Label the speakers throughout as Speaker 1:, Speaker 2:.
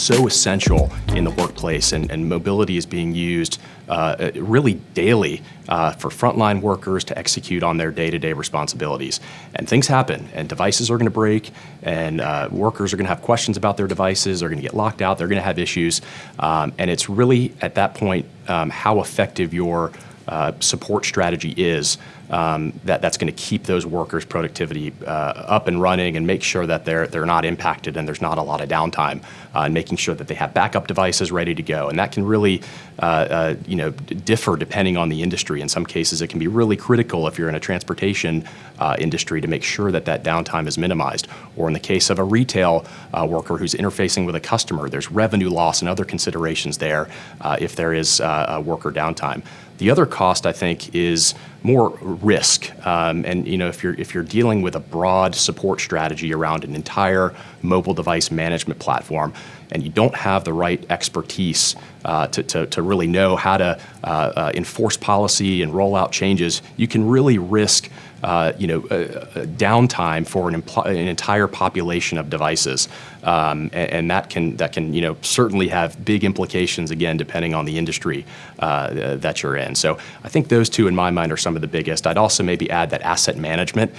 Speaker 1: so essential in the workplace, and mobility is being used really daily for frontline workers to execute on their day-to-day responsibilities. And things happen, and devices are going to break, and workers are going to have questions about their devices, they're going to get locked out, they're going to have issues, and it's really at that point how effective your support strategy is that's going to keep those workers' productivity up and running, and make sure that they're not impacted and there's not a lot of downtime, and making sure that they have backup devices ready to go. And that can really differ depending on the industry. In some cases, it can be really critical if you're in a transportation industry to make sure that downtime is minimized. Or in the case of a retail worker who's interfacing with a customer, there's revenue loss and other considerations there if there is worker downtime. The other cost, I think, is more risk, and if you're dealing with a broad support strategy around an entire mobile device management platform, and you don't have the right expertise to really know how to enforce policy and roll out changes, you can really risk downtime for an entire population of devices, and that can certainly have big implications, again, depending on the industry that you're in. So I think those two, in my mind, are some of the biggest. I'd also maybe add that asset management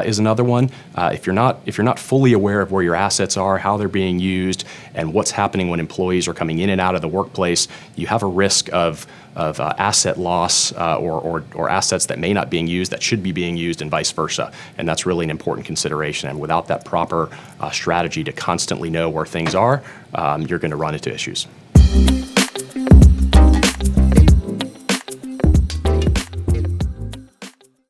Speaker 1: is another one. If you're not fully aware of where your assets are, how they're being used, and what's happening when employees are coming in and out of the workplace, you have a risk of asset loss or assets that may not being used that should be being used, and vice versa. And that's really an important consideration. And without that proper strategy to constantly know where things are, you're going to run into issues.